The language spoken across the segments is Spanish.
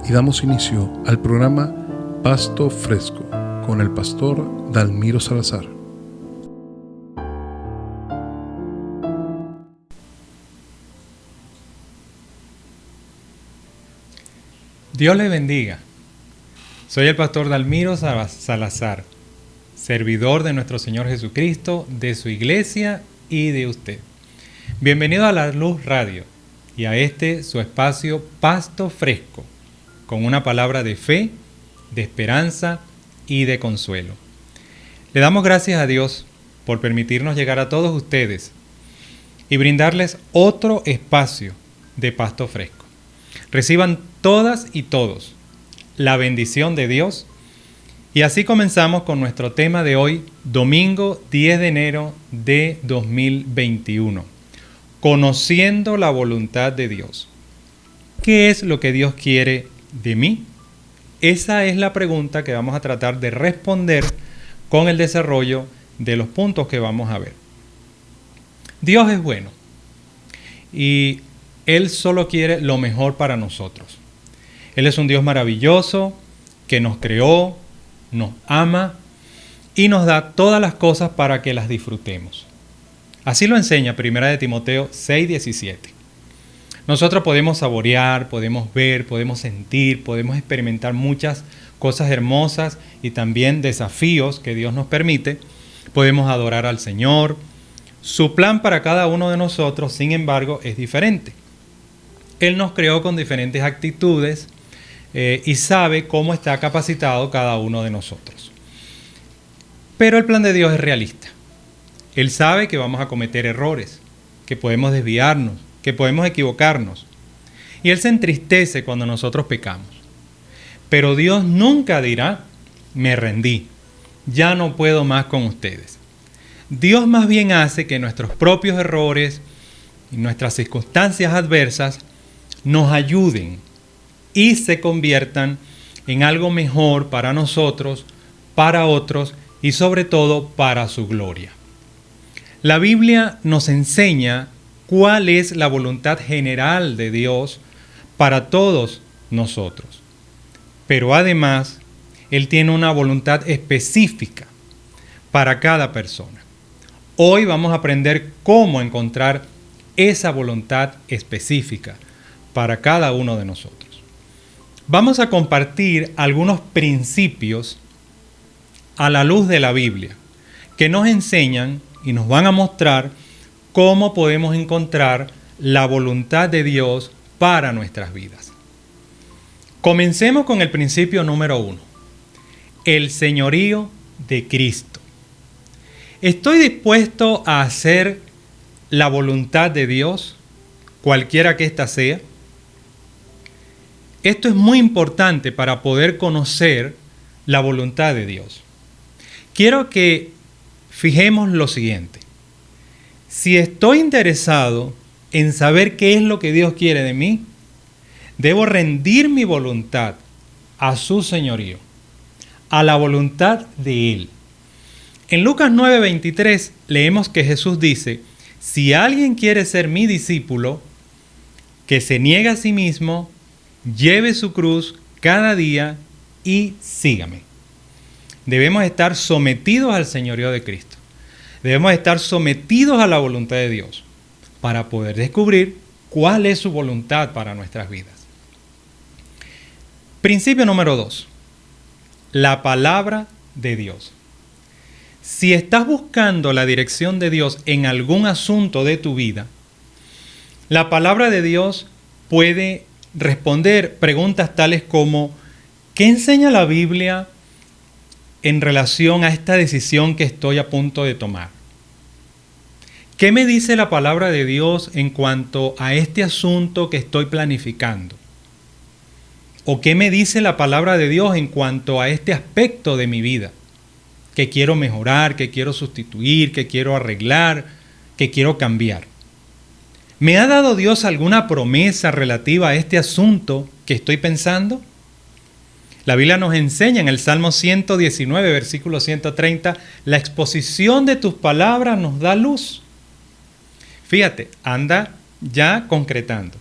y damos inicio al programa Pasto Fresco con el pastor Dalmiro Salazar. Dios les bendiga. Soy el pastor Dalmiro Salazar, servidor de nuestro Señor Jesucristo, de su iglesia y de usted. Bienvenido a La Luz Radio y a este su espacio Pasto Fresco, con una palabra de fe, de esperanza y de consuelo. Le damos gracias a Dios por permitirnos llegar a todos ustedes y brindarles otro espacio de Pasto Fresco. Reciban todas y todos la bendición de Dios. Y así comenzamos con nuestro tema de hoy, domingo 10 de enero de 2021. Conociendo la voluntad de Dios. ¿Qué es lo que Dios quiere de mí? Esa es la pregunta que vamos a tratar de responder con el desarrollo de los puntos que vamos a ver. Dios es bueno y Él solo quiere lo mejor para nosotros. Él es un Dios maravilloso que nos creó, nos ama y nos da todas las cosas para que las disfrutemos. Así lo enseña 1 Timoteo 6:17. Nosotros podemos saborear, podemos ver, podemos sentir, podemos experimentar muchas cosas hermosas y también desafíos que Dios nos permite. Podemos adorar al Señor. Su plan para cada uno de nosotros, sin embargo, es diferente. Él nos creó con diferentes actitudes y sabe cómo está capacitado cada uno de nosotros. Pero el plan de Dios es realista. Él sabe que vamos a cometer errores, que podemos desviarnos, que podemos equivocarnos. Y Él se entristece cuando nosotros pecamos. Pero Dios nunca dirá, me rendí, ya no puedo más con ustedes. Dios más bien hace que nuestros propios errores y nuestras circunstancias adversas nos ayuden y se conviertan en algo mejor para nosotros, para otros y sobre todo para su gloria. La Biblia nos enseña cuál es la voluntad general de Dios para todos nosotros. Pero además, Él tiene una voluntad específica para cada persona. Hoy vamos a aprender cómo encontrar esa voluntad específica para cada uno de nosotros. Vamos a compartir algunos principios a la luz de la Biblia que nos enseñan y nos van a mostrar cómo podemos encontrar la voluntad de Dios para nuestras vidas. Comencemos con el principio número 1, el señorío de Cristo. ¿Estoy dispuesto a hacer la voluntad de Dios, cualquiera que ésta sea? Esto es muy importante para poder conocer la voluntad de Dios. Quiero que fijemos lo siguiente. Si estoy interesado en saber qué es lo que Dios quiere de mí, debo rendir mi voluntad a su señorío, a la voluntad de Él. En Lucas 9:23 leemos que Jesús dice, si alguien quiere ser mi discípulo, que se niegue a sí mismo, lleve su cruz cada día y sígame. Debemos estar sometidos al señorío de Cristo. Debemos estar sometidos a la voluntad de Dios para poder descubrir cuál es su voluntad para nuestras vidas. Principio número 2. La palabra de Dios. Si estás buscando la dirección de Dios en algún asunto de tu vida, la palabra de Dios puede responder preguntas tales como ¿qué enseña la Biblia en relación a esta decisión que estoy a punto de tomar? ¿Qué me dice la palabra de Dios en cuanto a este asunto que estoy planificando? ¿O qué me dice la palabra de Dios en cuanto a este aspecto de mi vida que quiero mejorar, que quiero sustituir, que quiero arreglar, que quiero cambiar? ¿Me ha dado Dios alguna promesa relativa a este asunto que estoy pensando? La Biblia nos enseña en el Salmo 119, versículo 130, la exposición de tus palabras nos da luz. Fíjate, anda ya concretando.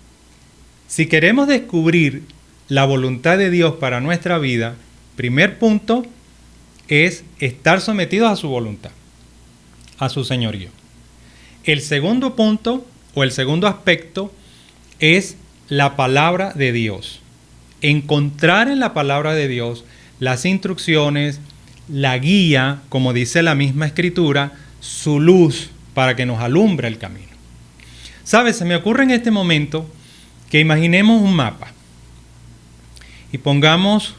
Si queremos descubrir la voluntad de Dios para nuestra vida, primer punto es estar sometidos a su voluntad, a su señorío. El segundo punto o el segundo aspecto es la palabra de Dios. Encontrar en la palabra de Dios las instrucciones, la guía, como dice la misma Escritura, su luz para que nos alumbre el camino. ¿Sabes? Se me ocurre en este momento que imaginemos un mapa y pongamos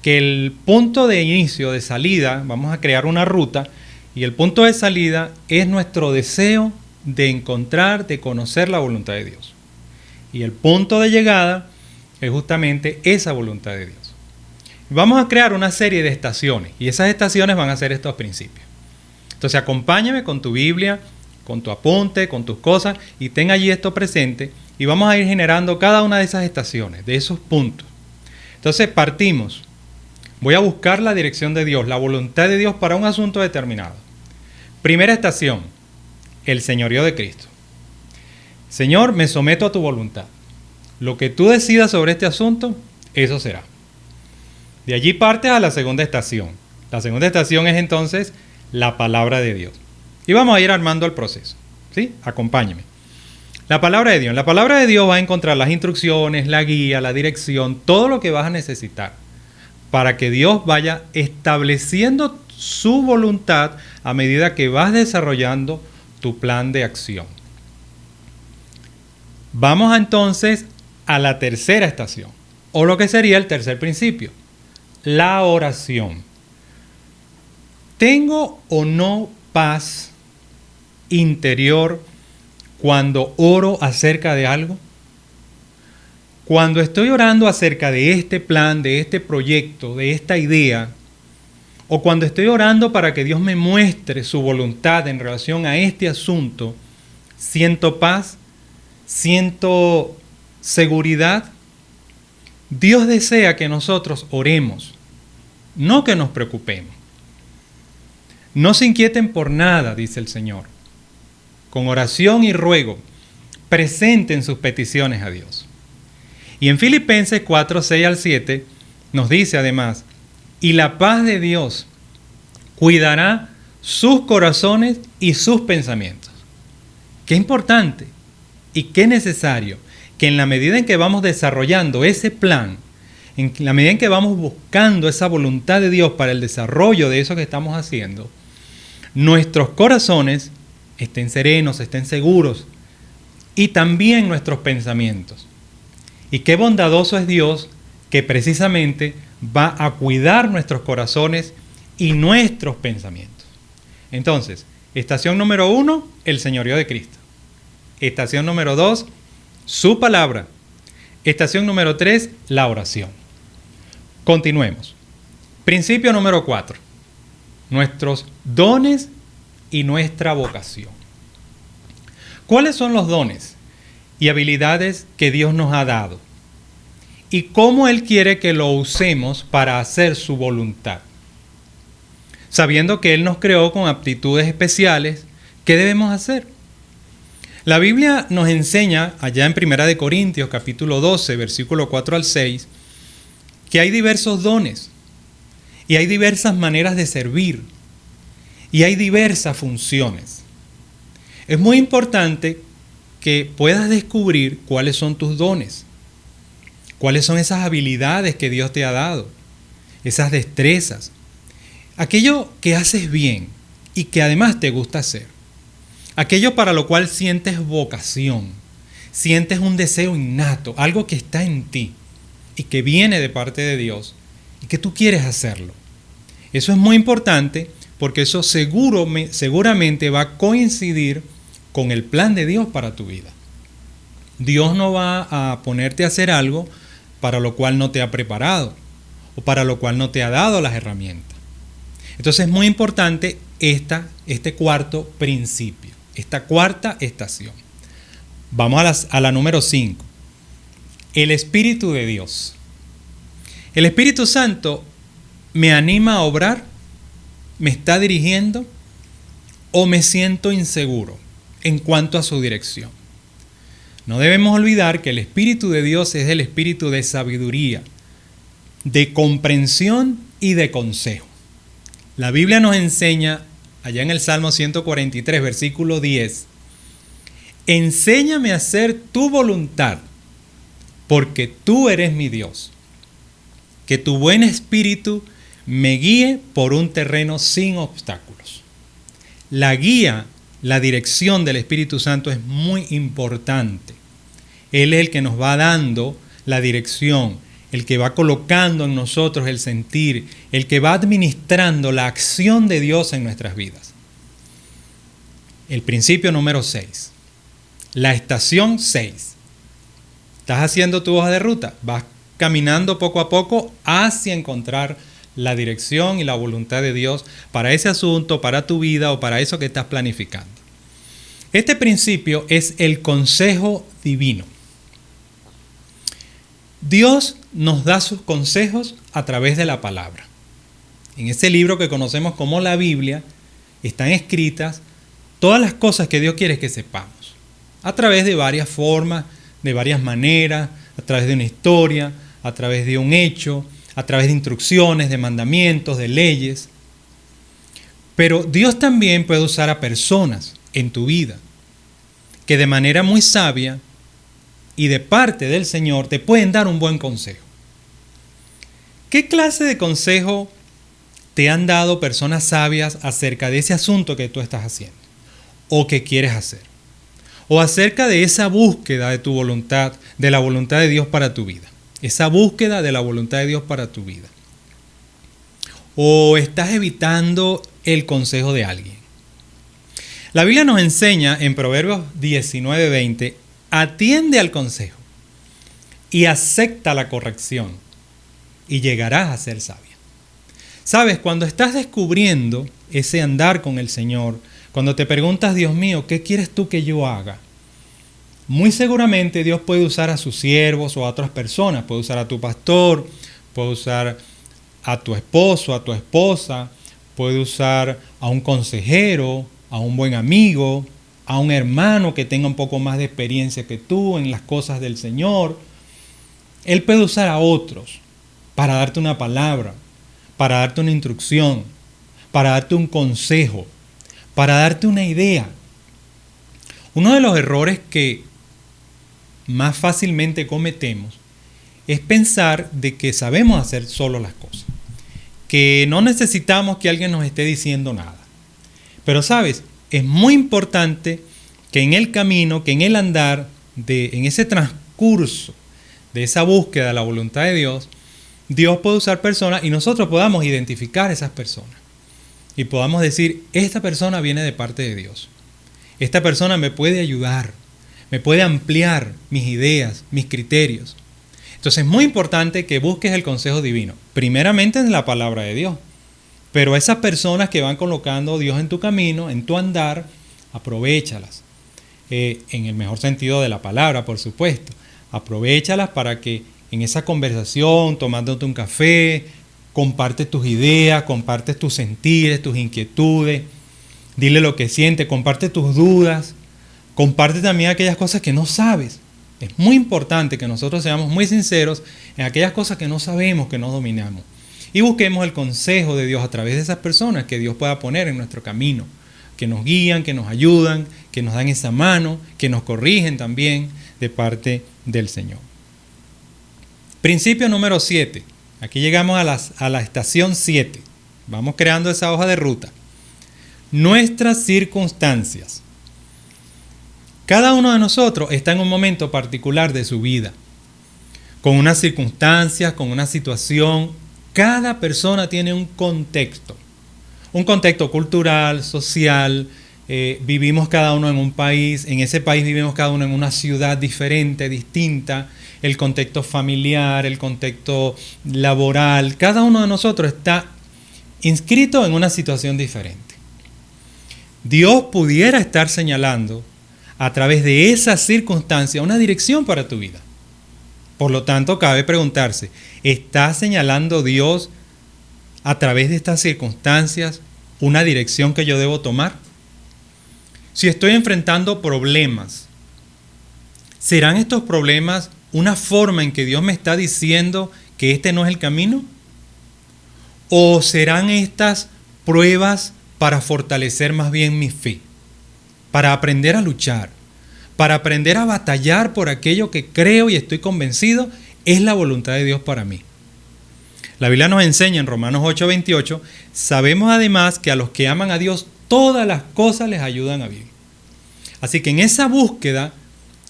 que el punto de inicio, de salida, vamos a crear una ruta, y el punto de salida es nuestro deseo de encontrar, de conocer la voluntad de Dios. Y el punto de llegada es justamente esa voluntad de Dios. Vamos a crear una serie de estaciones, y esas estaciones van a ser estos principios. Entonces acompáñame con tu Biblia, con tu apunte, con tus cosas, y ten allí esto presente, y vamos a ir generando cada una de esas estaciones, de esos puntos. Entonces partimos. Voy a buscar la dirección de Dios, la voluntad de Dios para un asunto determinado. Primera estación, el señorío de Cristo. Señor, me someto a tu voluntad. Lo que tú decidas sobre este asunto, eso será. De allí partes a la segunda estación. La segunda estación es entonces la palabra de Dios. Y vamos a ir armando el proceso. ¿Sí? Acompáñeme. La palabra de Dios. La palabra de Dios va a encontrar las instrucciones, la guía, la dirección, todo lo que vas a necesitar para que Dios vaya estableciendo su voluntad a medida que vas desarrollando tu plan de acción. Vamos entonces a la tercera estación, o lo que sería el tercer principio, la oración. ¿Tengo o no paz interior cuando oro acerca de algo? Cuando estoy orando acerca de este plan, de este proyecto, de esta idea, o cuando estoy orando para que Dios me muestre su voluntad en relación a este asunto, ¿siento paz? ¿Siento seguridad? Dios desea que nosotros oremos, no que nos preocupemos. No se inquieten por nada, dice el Señor. Con oración y ruego, presenten sus peticiones a Dios. Y en Filipenses 4, 6 al 7 nos dice además, y la paz de Dios cuidará sus corazones y sus pensamientos. Qué importante y qué necesario que en la medida en que vamos desarrollando ese plan, en la medida en que vamos buscando esa voluntad de Dios para el desarrollo de eso que estamos haciendo, nuestros corazones estén serenos, estén seguros, y también nuestros pensamientos. Y qué bondadoso es Dios que precisamente va a cuidar nuestros corazones y nuestros pensamientos. Entonces, estación número 1, el señorío de Cristo. Estación número 2, su palabra. Estación número 3, la oración. Continuemos. Principio número 4, nuestros dones y nuestra vocación. ¿Cuáles son los dones y habilidades que Dios nos ha dado? Y cómo Él quiere que lo usemos para hacer su voluntad. Sabiendo que Él nos creó con aptitudes especiales, ¿qué debemos hacer? La Biblia nos enseña, allá en 1 Corintios capítulo 12, versículo 4 al 6, que hay diversos dones y hay diversas maneras de servir y hay diversas funciones. Es muy importante que puedas descubrir cuáles son tus dones, cuáles son esas habilidades que Dios te ha dado, esas destrezas, aquello que haces bien y que además te gusta hacer, aquello para lo cual sientes vocación, sientes un deseo innato, algo que está en ti y que viene de parte de Dios y que tú quieres hacerlo. Eso es muy importante porque eso seguramente va a coincidir con el plan de Dios para tu vida. Dios no va a ponerte a hacer algo para lo cual no te ha preparado o para lo cual no te ha dado las herramientas. Entonces es muy importante este cuarto principio, esta cuarta estación. Vamos a la número 5. El Espíritu de Dios. El Espíritu Santo me anima a obrar, me está dirigiendo o me siento inseguro en cuanto a su dirección. No debemos olvidar que el Espíritu de Dios es el espíritu de sabiduría, de comprensión y de consejo. La Biblia nos enseña, allá en el Salmo 143, versículo 10, enséñame a hacer tu voluntad, porque tú eres mi Dios. Que tu buen espíritu me guíe por un terreno sin obstáculos. La guía, la dirección del Espíritu Santo es muy importante. Él es el que nos va dando la dirección, el que va colocando en nosotros el sentir, el que va administrando la acción de Dios en nuestras vidas. El principio número 6. La estación 6. Estás haciendo tu hoja de ruta, vas caminando poco a poco hacia encontrar la dirección y la voluntad de Dios para ese asunto, para tu vida o para eso que estás planificando. Este principio es el consejo divino. Dios nos da sus consejos a través de la palabra. En ese libro que conocemos como la Biblia están escritas todas las cosas que Dios quiere que sepamos, a través de varias formas, de varias maneras, a través de una historia, a través de un hecho, a través de instrucciones, de mandamientos, de leyes. Pero Dios también puede usar a personas en tu vida que de manera muy sabia y de parte del Señor te pueden dar un buen consejo. ¿Qué clase de consejo te han dado personas sabias acerca de ese asunto que tú estás haciendo o que quieres hacer? O acerca de esa búsqueda de tu voluntad, de la voluntad de Dios para tu vida. Esa búsqueda de la voluntad de Dios para tu vida. ¿O estás evitando el consejo de alguien? La Biblia nos enseña en Proverbios 19:20, atiende al consejo y acepta la corrección y llegarás a ser sabia. Sabes, cuando estás descubriendo ese andar con el Señor, cuando te preguntas, Dios mío, ¿qué quieres tú que yo haga? Muy seguramente Dios puede usar a sus siervos o a otras personas. Puede usar a tu pastor, puede usar a tu esposo, a tu esposa, puede usar a un consejero, a un buen amigo, a un hermano que tenga un poco más de experiencia que tú en las cosas del Señor. Él puede usar a otros para darte una palabra, para darte una instrucción, para darte un consejo, para darte una idea. Uno de los errores que más fácilmente cometemos es pensar de que sabemos hacer solo las cosas, que no necesitamos que alguien nos esté diciendo nada. Pero sabes, es muy importante que en el camino, que en el andar, en ese transcurso de esa búsqueda de la voluntad de Dios, Dios puede usar personas y nosotros podamos identificar esas personas y podamos decir, esta persona viene de parte de Dios. Esta persona me puede ayudar, me puede ampliar mis ideas, mis criterios. Entonces es muy importante que busques el consejo divino, primeramente en la palabra de Dios. Pero esas personas que van colocando Dios en tu camino, en tu andar, aprovéchalas. En el mejor sentido de la palabra, por supuesto. Aprovéchalas para que en esa conversación, tomándote un café, compartes tus ideas, compartes tus sentires, tus inquietudes. Dile lo que sientes, comparte tus dudas. Comparte también aquellas cosas que no sabes. Es muy importante que nosotros seamos muy sinceros en aquellas cosas que no sabemos, que no dominamos. Y busquemos el consejo de Dios a través de esas personas que Dios pueda poner en nuestro camino, que nos guían, que nos ayudan, que nos dan esa mano, que nos corrigen también de parte del Señor. Principio número 7. Aquí llegamos a la estación 7. Vamos creando esa hoja de ruta. Nuestras circunstancias. Cada uno de nosotros está en un momento particular de su vida, con unas circunstancias, con una situación. Cada persona tiene un contexto cultural, social. Vivimos cada uno en un país, en ese país vivimos cada uno en una ciudad diferente, distinta. El contexto familiar, el contexto laboral, cada uno de nosotros está inscrito en una situación diferente. Dios pudiera estar señalando a través de esa circunstancia una dirección para tu vida. Por lo tanto, cabe preguntarse, ¿está señalando Dios a través de estas circunstancias una dirección que yo debo tomar? Si estoy enfrentando problemas, ¿Serán estos problemas una forma en que Dios me está diciendo que este no es el camino? ¿O serán estas pruebas para fortalecer más bien mi fe? Para aprender a luchar, para aprender a batallar por aquello que creo y estoy convencido es la voluntad de Dios para mí. La Biblia nos enseña en Romanos 8:28, sabemos además que a los que aman a Dios todas las cosas les ayudan a bien. Así que en esa búsqueda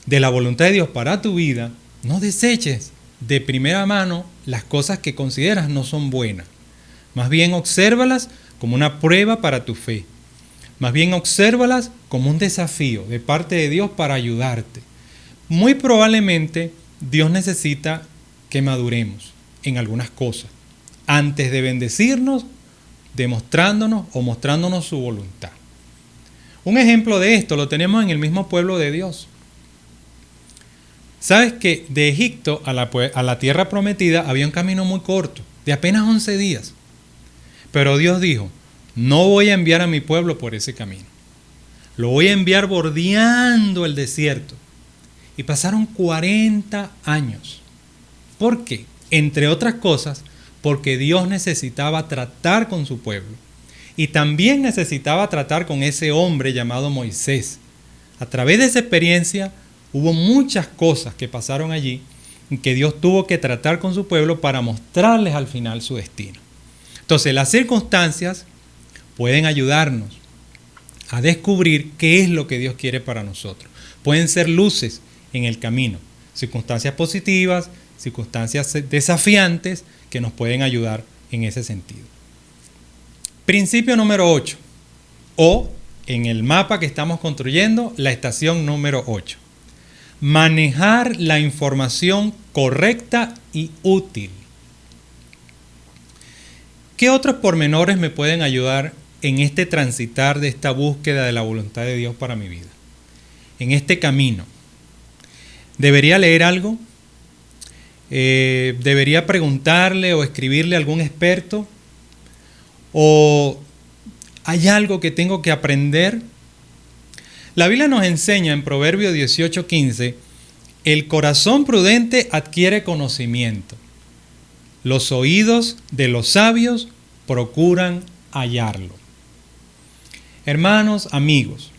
de la voluntad de Dios para tu vida, no deseches de primera mano las cosas que consideras no son buenas. Más bien obsérvalas como una prueba para tu fe. Más bien obsérvalas como un desafío de parte de Dios para ayudarte. Muy probablemente Dios necesita que maduremos en algunas cosas antes de bendecirnos, demostrándonos o mostrándonos su voluntad. Un ejemplo de esto lo tenemos en el mismo pueblo de Dios. ¿Sabes que de Egipto a la tierra prometida había un camino muy corto, de apenas 11 días? Pero Dios dijo, no voy a enviar a mi pueblo por ese camino. Lo voy a enviar bordeando el desierto. Y pasaron 40 años. ¿Por qué? Entre otras cosas, porque Dios necesitaba tratar con su pueblo. Y también necesitaba tratar con ese hombre llamado Moisés. A través de esa experiencia hubo muchas cosas que pasaron allí en que Dios tuvo que tratar con su pueblo para mostrarles al final su destino. Entonces, las circunstancias pueden ayudarnos a descubrir qué es lo que Dios quiere para nosotros. Pueden ser luces en el camino, circunstancias positivas, circunstancias desafiantes que nos pueden ayudar en ese sentido. Principio número 8, o en el mapa que estamos construyendo, la estación número 8. Manejar la información correcta y útil. ¿Qué otros pormenores me pueden ayudar en este transitar de esta búsqueda de la voluntad de Dios para mi vida? En este camino. ¿Debería leer algo? ¿Debería preguntarle o escribirle a algún experto? ¿O hay algo que tengo que aprender? La Biblia nos enseña en Proverbios 18:15, el corazón prudente adquiere conocimiento. Los oídos de los sabios procuran hallarlo. Hermanos, amigos,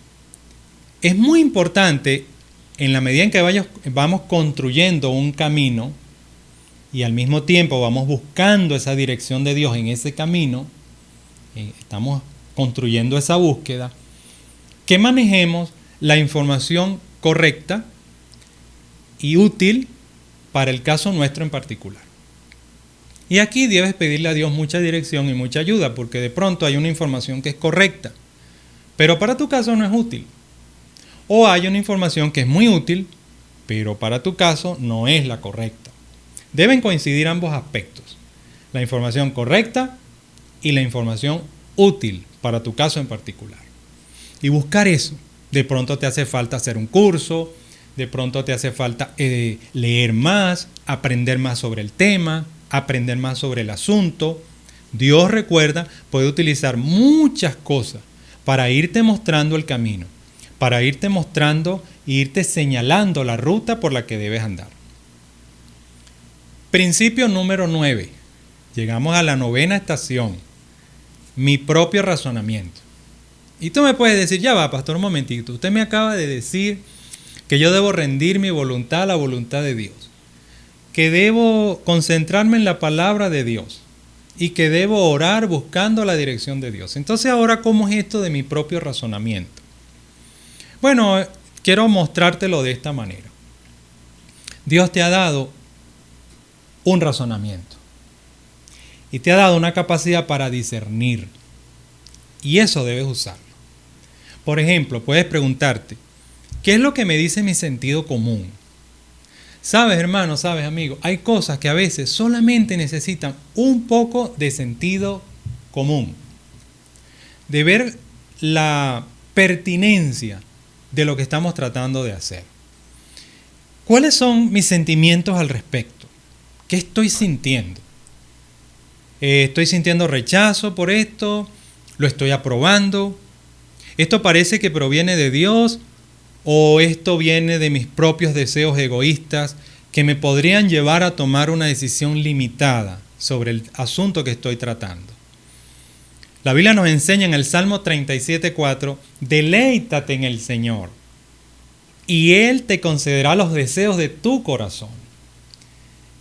es muy importante en la medida en que vamos construyendo un camino y al mismo tiempo vamos buscando esa dirección de Dios en ese camino, estamos construyendo esa búsqueda, que manejemos la información correcta y útil para el caso nuestro en particular. Y aquí debes pedirle a Dios mucha dirección y mucha ayuda, porque de pronto hay una información que es correcta, pero para tu caso no es útil. O hay una información que es muy útil, pero para tu caso no es la correcta. Deben coincidir ambos aspectos, la información correcta y la información útil para tu caso en particular. Y buscar eso. De pronto te hace falta hacer un curso, de pronto te hace falta leer más, aprender más sobre el tema, aprender más sobre el asunto. Dios, recuerda, puede utilizar muchas cosas para irte mostrando el camino, para irte mostrando e irte señalando la ruta por la que debes andar. Principio número 9. Llegamos a la 9ª estación. Mi propio razonamiento. Y tú me puedes decir, ya va, pastor, un momentito. Usted me acaba de decir que yo debo rendir mi voluntad a la voluntad de Dios, que debo concentrarme en la palabra de Dios y que debo orar buscando la dirección de Dios. Entonces, ahora, ¿cómo es esto de mi propio razonamiento? Bueno, quiero mostrártelo de esta manera. Dios te ha dado un razonamiento y te ha dado una capacidad para discernir, y eso debes usarlo. Por ejemplo, puedes preguntarte, ¿qué es lo que me dice mi sentido común? Sabes, hermano, sabes, amigo, hay cosas que a veces solamente necesitan un poco de sentido común, de ver la pertinencia de lo que estamos tratando de hacer. ¿Cuáles son mis sentimientos al respecto? ¿Qué estoy sintiendo? ¿Estoy sintiendo rechazo por esto? ¿Lo estoy aprobando? ¿Esto parece que proviene de Dios ¿O esto viene de mis propios deseos egoístas que me podrían llevar a tomar una decisión limitada sobre el asunto que estoy tratando? La Biblia nos enseña en el Salmo 37:4, deleítate en el Señor y Él te concederá los deseos de tu corazón.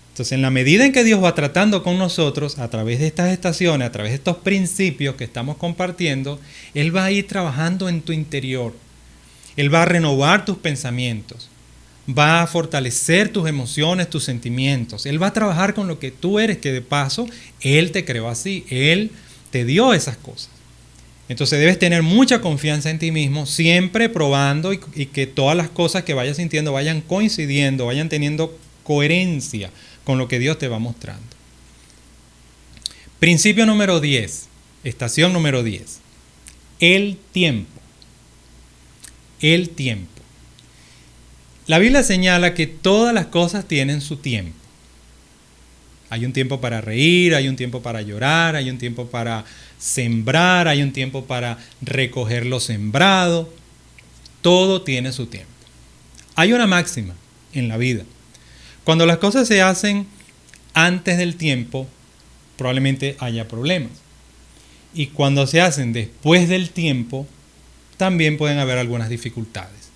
Entonces, en la medida en que Dios va tratando con nosotros, a través de estas estaciones, a través de estos principios que estamos compartiendo, Él va a ir trabajando en tu interior. Él va a renovar tus pensamientos, va a fortalecer tus emociones, tus sentimientos. Él va a trabajar con lo que tú eres, que de paso, Él te creó así, Él te dio esas cosas. Entonces debes tener mucha confianza en ti mismo, siempre probando y que todas las cosas que vayas sintiendo vayan coincidiendo, vayan teniendo coherencia con lo que Dios te va mostrando. Principio número 10, estación número 10. El tiempo. El tiempo. La Biblia señala que todas las cosas tienen su tiempo. Hay un tiempo para reír, hay un tiempo para llorar, hay un tiempo para sembrar, hay un tiempo para recoger lo sembrado. Todo tiene su tiempo. Hay una máxima en la vida. Cuando las cosas se hacen antes del tiempo, probablemente haya problemas. Y cuando se hacen después del tiempo, también pueden haber algunas dificultades.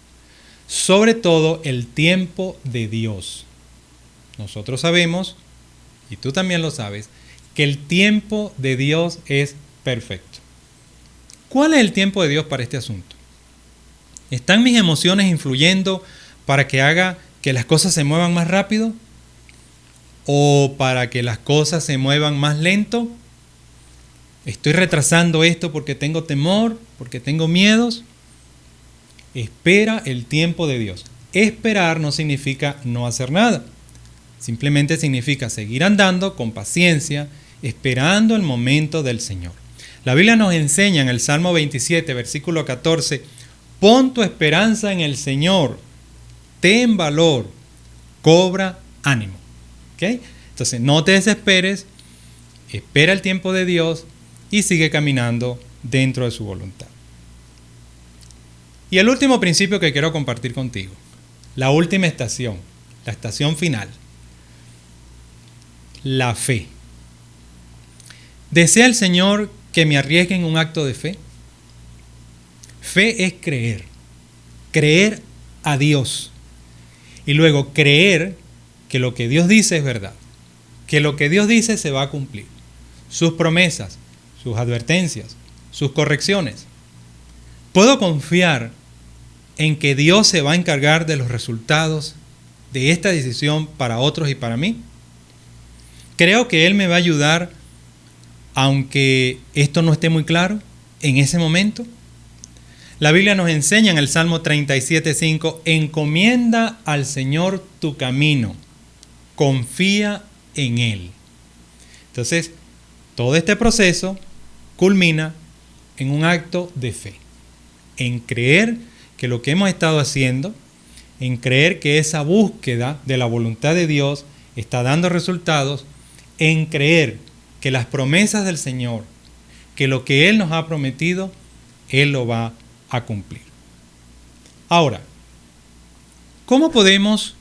Sobre todo el tiempo de Dios. Nosotros sabemos, y tú también lo sabes, que el tiempo de Dios es perfecto. ¿Cuál es el tiempo de Dios para este asunto? ¿Están mis emociones influyendo para que haga que las cosas se muevan más rápido? ¿O para que las cosas se muevan más lento? ¿Estoy retrasando esto porque tengo temor, porque tengo miedos? Espera el tiempo de Dios. Esperar no significa no hacer nada. Simplemente significa seguir andando con paciencia, esperando el momento del Señor. La Biblia nos enseña en el Salmo 27, versículo 14, pon tu esperanza en el Señor, ten valor, cobra ánimo. ¿Okay? Entonces no te desesperes, espera el tiempo de Dios y sigue caminando dentro de su voluntad. Y el último principio que quiero compartir contigo, la última estación, la estación final, la fe. ¿Desea el Señor que me arriesgue en un acto de fe? Fe es creer, creer a Dios y luego creer que lo que Dios dice es verdad, que lo que Dios dice se va a cumplir, sus promesas, sus advertencias, sus correcciones. ¿Puedo confiar en que Dios se va a encargar de los resultados de esta decisión para otros y para mí? Creo que Él me va a ayudar, aunque esto no esté muy claro en ese momento. La Biblia nos enseña en el Salmo 37:5, encomienda al Señor tu camino, confía en Él. Entonces, todo este proceso culmina en un acto de fe, en creer que lo que hemos estado haciendo, en creer que esa búsqueda de la voluntad de Dios está dando resultados, en creer que las promesas del Señor, que lo que Él nos ha prometido, Él lo va a cumplir. Ahora, ¿cómo podemos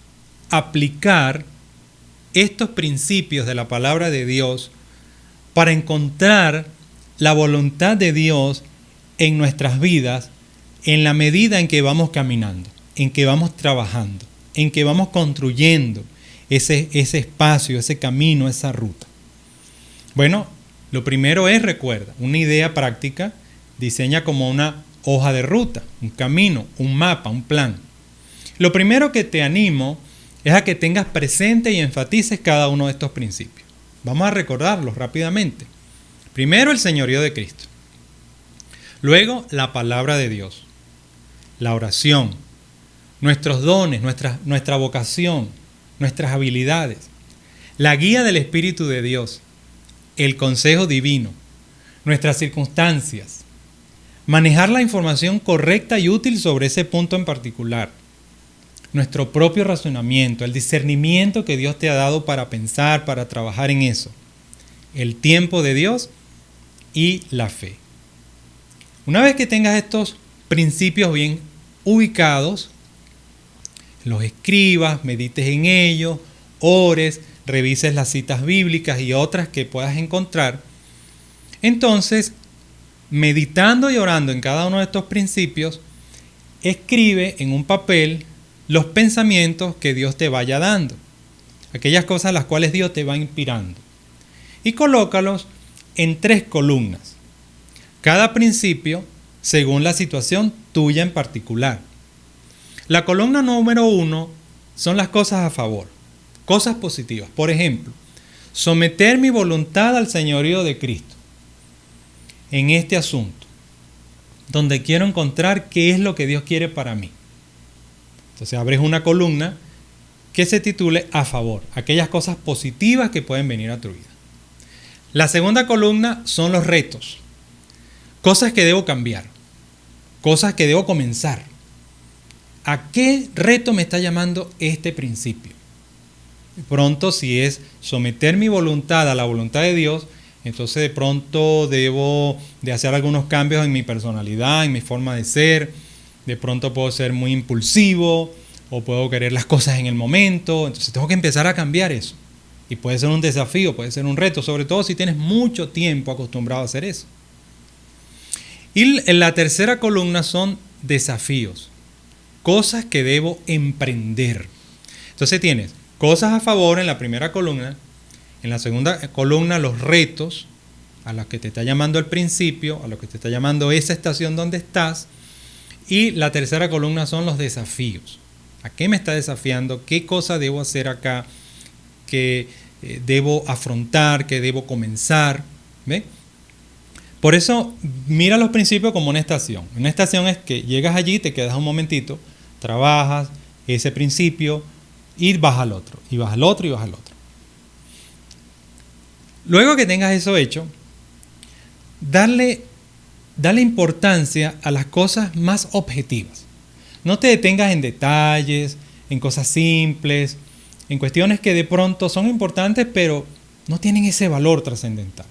aplicar estos principios de la palabra de Dios para encontrar la voluntad de Dios en nuestras vidas en la medida en que vamos caminando, en que vamos trabajando, en que vamos construyendo ese espacio, ese camino, esa ruta? Bueno, lo primero es, recuerda, una idea práctica, diseña como una hoja de ruta, un camino, un mapa, un plan. Lo primero que te animo es a que tengas presente y enfatices cada uno de estos principios. Vamos a recordarlos rápidamente. Primero, el señorío de Cristo. Luego, la palabra de Dios. La oración. Nuestros dones, nuestra vocación, nuestras habilidades. La guía del Espíritu de Dios. El consejo divino. Nuestras circunstancias. Manejar la información correcta y útil sobre ese punto en particular. Nuestro propio razonamiento, el discernimiento que Dios te ha dado para pensar, para trabajar en eso. El tiempo de Dios y la fe. Una vez que tengas estos principios bien ubicados, los escribas, medites en ellos, ores, revises las citas bíblicas y otras que puedas encontrar. Entonces, meditando y orando en cada uno de estos principios, escribe en un papel los pensamientos que Dios te vaya dando, aquellas cosas a las cuales Dios te va inspirando, y colócalos en 3 columnas, cada principio según la situación tuya en particular. La columna número 1 son las cosas a favor, cosas positivas. Por ejemplo, someter mi voluntad al señorío de Cristo en este asunto, donde quiero encontrar qué es lo que Dios quiere para mí. Entonces abres una columna que se titule a favor, aquellas cosas positivas que pueden venir a tu vida. La segunda columna son los retos, cosas que debo cambiar, cosas que debo comenzar. ¿A qué reto me está llamando este principio? Pronto, si es someter mi voluntad a la voluntad de Dios, entonces de pronto debo de hacer algunos cambios en mi personalidad, en mi forma de ser. De pronto puedo ser muy impulsivo o puedo querer las cosas en el momento. Entonces tengo que empezar a cambiar eso. Y puede ser un desafío, puede ser un reto, sobre todo si tienes mucho tiempo acostumbrado a hacer eso. Y en la tercera columna son desafíos, cosas que debo emprender. Entonces tienes cosas a favor en la primera columna, en la segunda columna los retos a los que te está llamando el principio, a los que te está llamando esa estación donde estás, y la tercera columna son los desafíos. ¿A qué me está desafiando? ¿Qué cosa debo hacer acá? ¿Qué debo afrontar? ¿Qué debo comenzar? ¿Ve? Por eso mira los principios como una estación. Una estación es que llegas allí, te quedas un momentito, trabajas ese principio y vas al otro, y vas al otro, y vas al otro. Luego que tengas eso hecho, dale importancia a las cosas más objetivas. No te detengas en detalles, en cosas simples, en cuestiones que de pronto son importantes, pero no tienen ese valor trascendental.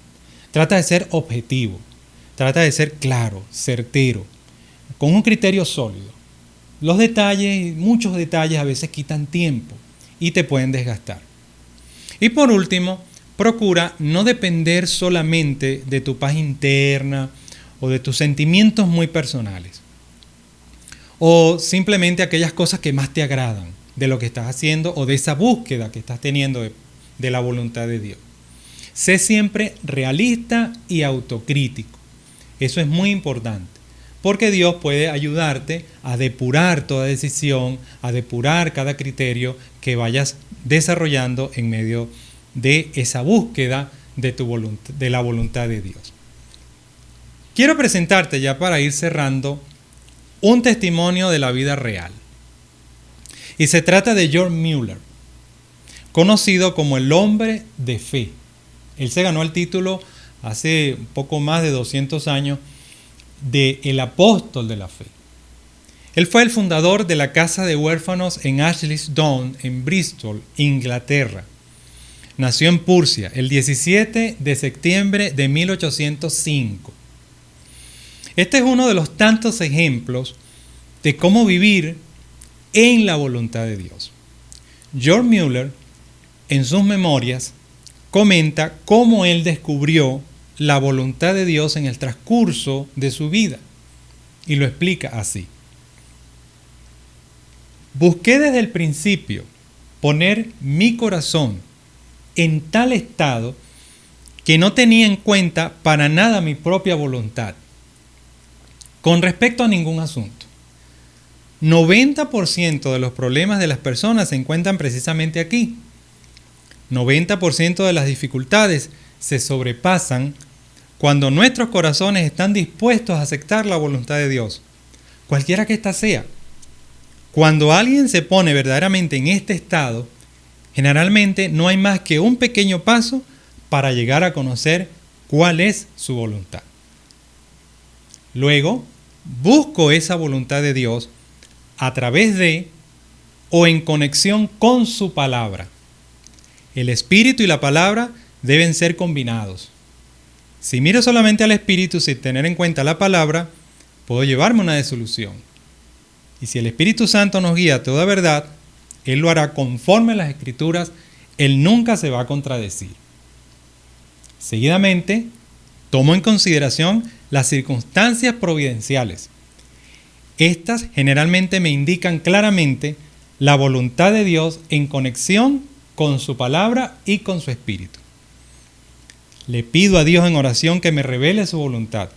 Trata de ser objetivo, trata de ser claro, certero, con un criterio sólido. Los detalles, muchos detalles a veces quitan tiempo y te pueden desgastar. Y por último, procura no depender solamente de tu paz interna o de tus sentimientos muy personales, o simplemente aquellas cosas que más te agradan de lo que estás haciendo o de esa búsqueda que estás teniendo de la voluntad de Dios. Sé siempre realista y autocrítico. Eso es muy importante, porque Dios puede ayudarte a depurar toda decisión, a depurar cada criterio que vayas desarrollando en medio de esa búsqueda de la voluntad de Dios. Quiero presentarte, ya para ir cerrando, un testimonio de la vida real. Y se trata de George Mueller, conocido como el hombre de fe. Él se ganó el título hace un poco más de 200 años de el apóstol de la fe. Él fue el fundador de la casa de huérfanos en Ashley's Down, en Bristol, Inglaterra. Nació en Prusia el 17 de septiembre de 1805. Este es uno de los tantos ejemplos de cómo vivir en la voluntad de Dios. George Mueller, en sus memorias, comenta cómo él descubrió la voluntad de Dios en el transcurso de su vida. Y lo explica así. Busqué desde el principio poner mi corazón en tal estado que no tenía en cuenta para nada mi propia voluntad con respecto a ningún asunto. 90% de los problemas de las personas se encuentran precisamente aquí. 90% de las dificultades se sobrepasan cuando nuestros corazones están dispuestos a aceptar la voluntad de Dios, cualquiera que ésta sea. Cuando alguien se pone verdaderamente en este estado, generalmente no hay más que un pequeño paso para llegar a conocer cuál es su voluntad. Luego, busco esa voluntad de Dios a través de o en conexión con su palabra. El espíritu y la palabra deben ser combinados. Si miro solamente al espíritu sin tener en cuenta la palabra, puedo llevarme una desilusión. Y si el Espíritu Santo nos guía a toda verdad, Él lo hará conforme a las Escrituras. Él nunca se va a contradecir. Seguidamente, tomo en consideración las circunstancias providenciales. Estas generalmente me indican claramente la voluntad de Dios en conexión con su palabra y con su espíritu. Le pido a Dios en oración que me revele su voluntad.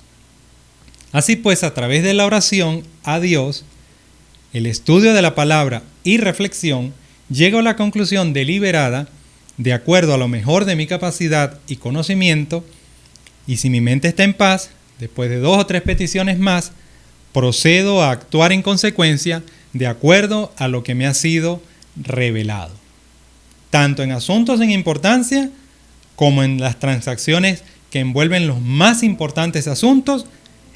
Así pues, a través de la oración a Dios, el estudio de la palabra y reflexión, llego a la conclusión deliberada, de acuerdo a lo mejor de mi capacidad y conocimiento, y si mi mente está en paz, después de 2 o 3 peticiones más, procedo a actuar en consecuencia de acuerdo a lo que me ha sido revelado, tanto en asuntos en importancia como en las transacciones que envuelven los más importantes asuntos.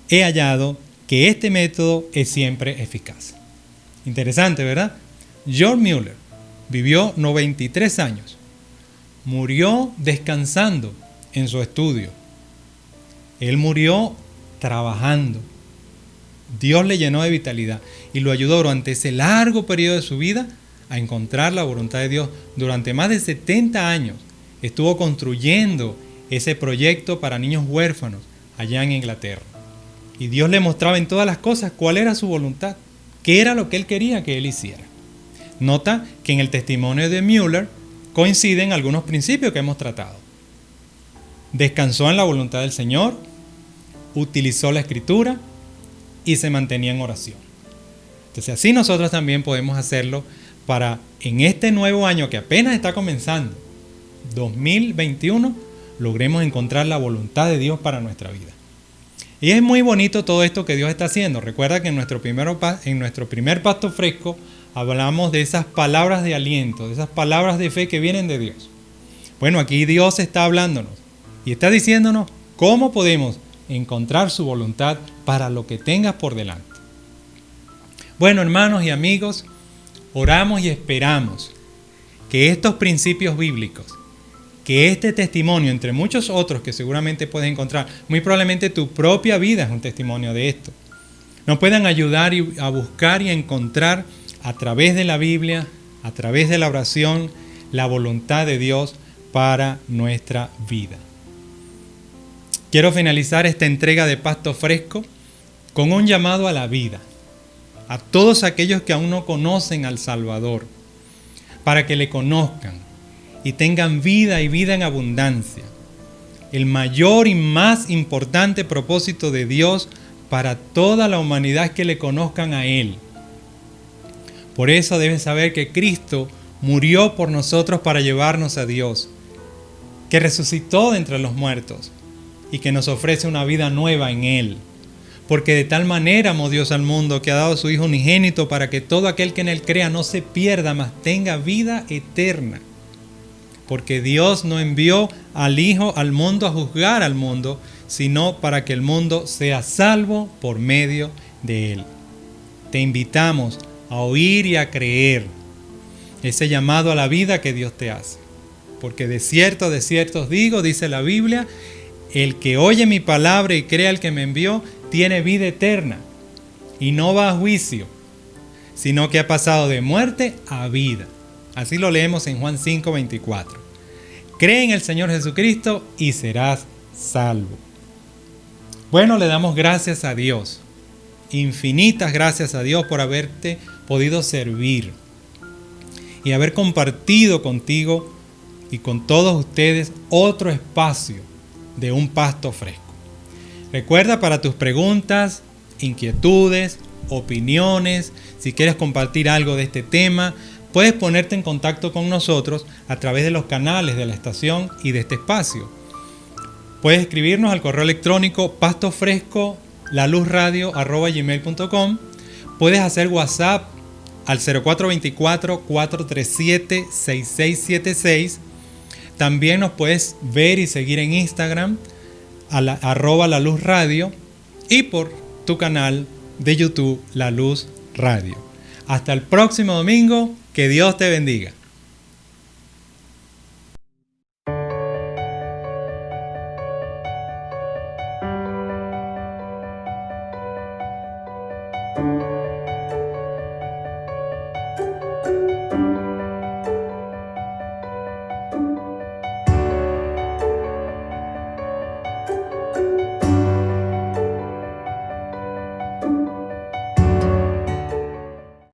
He hallado que este método es siempre eficaz. Interesante, ¿verdad? George Mueller vivió 93 años. Murió descansando en su estudio. Él murió trabajando. Dios le llenó de vitalidad y lo ayudó durante ese largo periodo de su vida a encontrar la voluntad de Dios. Durante más de 70 años estuvo construyendo ese proyecto para niños huérfanos allá en Inglaterra. Y Dios le mostraba en todas las cosas cuál era su voluntad, qué era lo que Él quería que Él hiciera. Nota que en el testimonio de Mueller coinciden algunos principios que hemos tratado. Descansó en la voluntad del Señor, utilizó la Escritura y se mantenía en oración. Entonces así nosotros también podemos hacerlo para en este nuevo año que apenas está comenzando, 2021, logremos encontrar la voluntad de Dios para nuestra vida. Y es muy bonito todo esto que Dios está haciendo. Recuerda que en nuestro primer Pasto Fresco hablamos de esas palabras de aliento, de esas palabras de fe que vienen de Dios. Bueno, aquí Dios está hablándonos y está diciéndonos cómo podemos encontrar su voluntad para lo que tengas por delante. Bueno, hermanos y amigos, oramos y esperamos que estos principios bíblicos, que este testimonio, entre muchos otros que seguramente puedes encontrar, muy probablemente tu propia vida es un testimonio de esto, nos puedan ayudar a buscar y a encontrar a través de la Biblia, a través de la oración, la voluntad de Dios para nuestra vida. Quiero finalizar esta entrega de Pasto Fresco con un llamado a la vida, a todos aquellos que aún no conocen al Salvador, para que le conozcan y tengan vida y vida en abundancia. El mayor y más importante propósito de Dios para toda la humanidad es que le conozcan a Él. Por eso debes saber que Cristo murió por nosotros para llevarnos a Dios, que resucitó de entre los muertos y que nos ofrece una vida nueva en Él. Porque de tal manera amó Dios al mundo que ha dado a su Hijo unigénito para que todo aquel que en Él crea no se pierda, mas tenga vida eterna. Porque Dios no envió al Hijo al mundo a juzgar al mundo, sino para que el mundo sea salvo por medio de Él. Te invitamos a oír y a creer ese llamado a la vida que Dios te hace. Porque de cierto os digo, dice la Biblia, el que oye mi palabra y cree al que me envió, tiene vida eterna y no va a juicio, sino que ha pasado de muerte a vida. Así lo leemos en Juan 5:24. Cree en el Señor Jesucristo y serás salvo. Bueno, le damos gracias a Dios, infinitas gracias a Dios por haberte podido servir y haber compartido contigo y con todos ustedes otro espacio de un Pasto Fresco. Recuerda, para tus preguntas, inquietudes, opiniones, si quieres compartir algo de este tema, puedes ponerte en contacto con nosotros a través de los canales de la estación y de este espacio. Puedes escribirnos al correo electrónico pastofrescolaluzradio@gmail.com. Puedes hacer WhatsApp al 0424-437-6676. También nos puedes ver y seguir en Instagram a @laluzradio y por tu canal de YouTube La Luz Radio. Hasta el próximo domingo, que Dios te bendiga.